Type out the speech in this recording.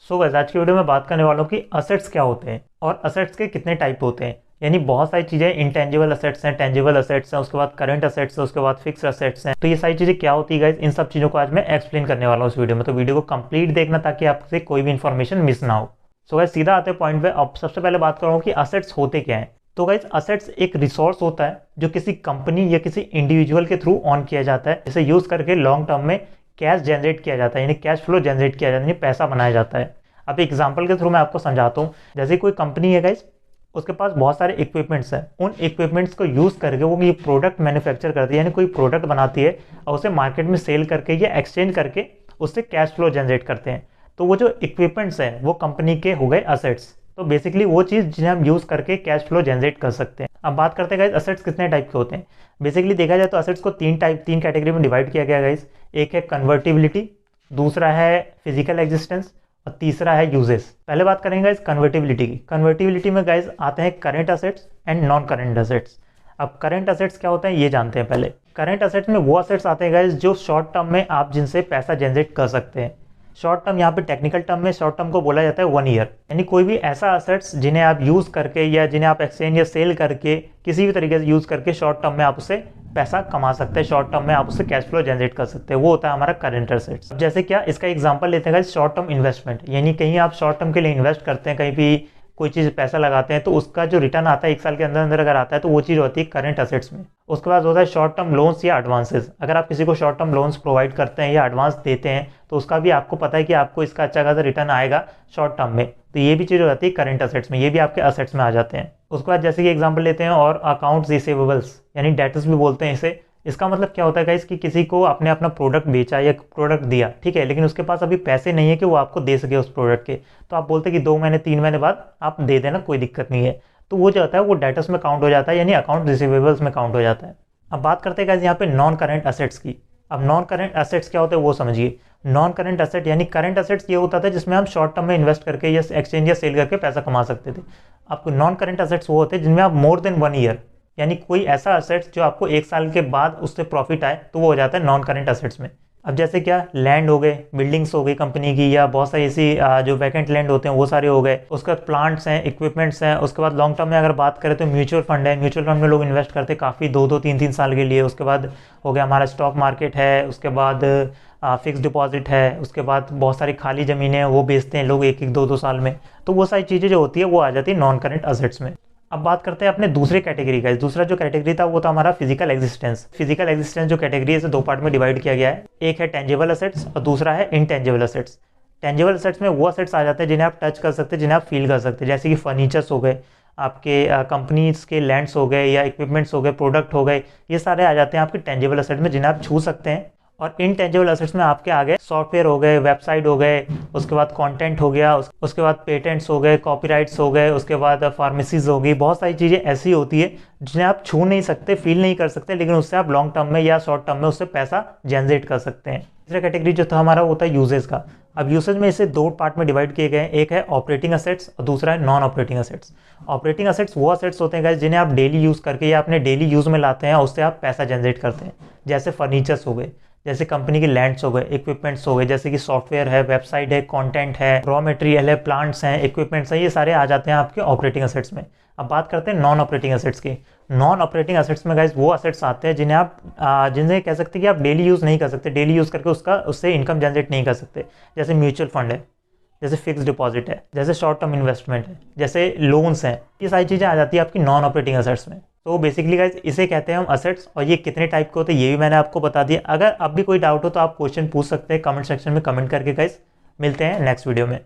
So guys आज की video में बात करने वाला हूँ कि असेट्स क्या होते हैं और असेट्स के कितने टाइप होते हैं। यानी बहुत सारी चीज़ें इंटेंजिबल असेट्स हैं, टेंजिबल असेट्स हैं, उसके बाद करंट असेट्स है, उसके बाद फिक्स असेट्स हैं। तो ये सारी चीज़ें क्या होती है गाइस, इन सब चीज़ों को आज मैं एक्सप्लेन करने वाला हूँ इस वीडियो में। तो वीडियो को कंप्लीट देखना ताकि आपसे कोई भी इन्फॉर्मेशन मिस ना हो। सो गाइस सीधा आते हैं पॉइंट पे। अब सबसे पहले बात करूँ कि असेट्स होते क्या हैं। तो गाइस असेट्स एक रिसोर्स होता है जो किसी कंपनी या किसी इंडिविजुअल के थ्रू ऑन किया जाता है, इसे यूज़ करके लॉन्ग टर्म में कैश जनरेट किया जाता है, यानी कैश फ्लो जनरेट किया जाता है, यानी पैसा बनाया जाता है। अब एग्जांपल के थ्रू मैं आपको समझाता हूँ। जैसे कोई कंपनी है गाइस, उसके पास बहुत सारे इक्विपमेंट्स हैं, उन इक्विपमेंट्स को यूज़ करके वो ये प्रोडक्ट मैन्युफैक्चर करती है, यानी कोई प्रोडक्ट बनाती है और उसे मार्केट में सेल करके या एक्सचेंज करके उससे कैश फ्लो जनरेट करते हैं। तो वो जो इक्विपमेंट्स हैं वो कंपनी के हो गए असेट्स। तो बेसिकली वो चीज़ जिन्हें हम यूज़ करके कैश फ्लो जनरेट कर सकते हैं। अब बात करते हैं गाइस असेट्स कितने टाइप के होते हैं। बेसिकली देखा जाए तो असेट्स को तीन कैटेगरी में डिवाइड किया गया गाइस। एक है कन्वर्टिबिलिटी, दूसरा है फिजिकल एग्जिस्टेंस और तीसरा है यूजेस। पहले बात करेंगे गाइस कन्वर्टिबिलिटी की। कन्वर्टिबिलिटी में गाइस आते हैं current assets and non current assets. अब करंट असेट्स क्या होते हैं ये जानते हैं पहले। करंट असेट्स में वो असेट्स आते हैं गाइस जो शॉर्ट टर्म में आप जिनसे पैसा जनरेट कर सकते हैं। शॉर्ट टर्म यहाँ पे टेक्निकल टर्म में शॉर्ट टर्म को बोला जाता है 1 ईयर। यानी कोई भी ऐसा असेट्स जिन्हें आप यूज़ करके या जिन्हें आप एक्सचेंज या सेल करके किसी भी तरीके से यूज़ करके शॉर्ट टर्म में आप उससे पैसा कमा सकते हैं, शॉर्ट टर्म में आप उससे कैश फ्लो जनरेट कर सकते हैं, वो होता है हमारा करंट असेट्स। जैसे क्या, इसका एग्जांपल लेते हैं शॉर्ट टर्म इन्वेस्टमेंट। यानी कहीं आप शॉर्ट टर्म के लिए इन्वेस्ट करते हैं, कहीं भी कोई चीज़ पैसा लगाते हैं तो उसका जो रिटर्न आता है 1 साल के अंदर अंदर अगर आता है तो वो चीज़ होती है करंट असेट्स में। उसके बाद होता है शॉर्ट टर्म लोन्स या एडवांसेस। अगर आप किसी को शॉर्ट टर्म लोन्स प्रोवाइड करते हैं या एडवांस देते हैं तो उसका भी आपको पता है कि आपको इसका अच्छा खासा रिटर्न आएगा शॉर्ट टर्म में, तो ये भी चीज़ हो जाती है करंट असेट्स में, ये भी आपके असेट्स में आ जाते हैं। उसके बाद जैसे कि एग्जाम्पल लेते हैं और अकाउंट्स रिसीवेबल्स यानी डेटर्स भी बोलते हैं इसे। इसका मतलब क्या होता है गाइस कि किसी को आपने अपना प्रोडक्ट बेचा या प्रोडक्ट दिया, ठीक है, लेकिन उसके पास अभी पैसे नहीं है कि वो आपको दे सके उस प्रोडक्ट के, तो आप बोलते हैं कि 2 महीने 3 महीने बाद आप दे देना, कोई दिक्कत नहीं है। तो वो जो होता है वो डेटर्स में काउंट हो जाता है, यानी अकाउंट रिसीवेबल्स में काउंट हो जाता है। अब बात करते हैं गाइस यहाँ पे नॉन करंट असेट्स की। अब नॉन करंट असेट्स क्या होते हैं वो समझिए। नॉन करंट असेट यानी करंट असेट्स ये होता था जिसमें हम शॉर्ट टर्म में इन्वेस्ट करके या एक्सचेंज या सेल करके पैसा कमा सकते थे। आपको नॉन करंट असेट्स वो होते हैं जिनमें आप मोर देन 1 ईयर, यानी कोई ऐसा असेट्स जो आपको 1 साल के बाद उससे प्रॉफिट आए, तो वो हो जाता है नॉन करंट असेट्स में। अब जैसे क्या, लैंड हो गए, बिल्डिंग्स हो गई कंपनी की, या बहुत सारी ऐसी जो वैकेंट लैंड होते हैं वो सारे हो गए। उसके बाद प्लांट्स हैं, इक्विपमेंट्स हैं। उसके बाद लॉन्ग टर्म में अगर बात करें तो म्यूचुअल फंड है, म्यूचुअल फंड में लोग इन्वेस्ट करते हैं काफ़ी 2-2 3-3 साल के लिए। उसके बाद हो गया हमारा स्टॉक मार्केट है, उसके बाद फिक्स डिपॉजिट है, उसके बाद बहुत सारी खाली ज़मीनें हैं वो बेचते हैं लोग 1-1 2-2 साल में। तो वो सारी चीज़ें जो होती है वो आ जाती है नॉन करंट असेट्स में। अब बात करते हैं अपने दूसरे कैटेगरी का। दूसरा जो कैटेगरी था वो था हमारा फिजिकल एग्जिस्टेंस। फिजिकल एग्जिस्टेंस जो कैटेगरी है इसे 2 पार्ट में डिवाइड किया गया है। एक है टेंजिबल असेट्स और दूसरा है इनटेंजिबल असेट्स। टेंजिबल असेट्स में वो असेट्स आ जाते हैं जिन्हें आप टच कर सकते हैं, जिन्हें आप फील कर सकते हैं, जैसे कि फर्नीचर्स हो गए, आपके कंपनीज के लैंड्स हो गए या इक्विपमेंट्स हो गए, प्रोडक्ट हो गए, ये सारे आ जाते हैं आपके टेंजिबल असेट में जिन्हें आप छू सकते हैं। और इनटेंजिबल असेट्स में आपके आगे सॉफ्टवेयर हो गए, वेबसाइट हो गए, उसके बाद कंटेंट हो गया, उसके बाद पेटेंट्स हो गए, कॉपीराइट्स हो गए, उसके बाद फार्मेसीज हो गई। बहुत सारी चीज़ें ऐसी होती है जिन्हें आप छू नहीं सकते, फील नहीं कर सकते, लेकिन उससे आप लॉन्ग टर्म में या शॉर्ट टर्म में उससे पैसा जनरेट कर सकते हैं। तीसरा कैटेगरी जो था हमारा होता है यूजेज का। अब यूसेज में इसे 2 पार्ट में डिवाइड किए गए हैं। एक है ऑपरेटिंग असेट्स और दूसरा है non operating assets. Operating assets वो असेट्स होते हैं गाइस जिन्हें आप डेली यूज़ करके या अपने डेली यूज़ में लाते हैं और उससे आप पैसा जनरेट करते हैं। जैसे फर्नीचर्स हो गए, जैसे कंपनी के लैंड्स हो गए, इक्विपमेंट्स हो गए, जैसे कि सॉफ्टवेयर है, वेबसाइट है, कंटेंट है, रॉ मटेरियल है, प्लांट्स हैं, इक्विपमेंट्स हैं, ये सारे आ जाते हैं आपके ऑपरेटिंग असेट्स में। अब बात करते हैं नॉन ऑपरेटिंग असेट्स की। नॉन ऑपरेटिंग असेट्स में गाइस वो असेट्स आते हैं जिन्हें आप जिन्हें कह सकते हैं कि आप डेली यूज़ नहीं कर सकते, डेली यूज़ करके उससे इनकम जनरेट नहीं कर सकते। जैसे म्यूचुअल फंड है, जैसे फिक्स डिपॉजिट है, जैसे शॉर्ट टर्म इन्वेस्टमेंट है, जैसे लोन्स हैं, ये सारी चीज़ें आ जाती है आपकी नॉन ऑपरेटिंग असेट्स में। तो बेसिकली गाइस इसे कहते हैं हम असेट्स, और ये कितने टाइप के होते हैं ये भी मैंने आपको बता दिया। अगर अब भी कोई डाउट हो तो आप क्वेश्चन पूछ सकते हैं कमेंट सेक्शन में कमेंट करके। गाइस मिलते हैं नेक्स्ट वीडियो में।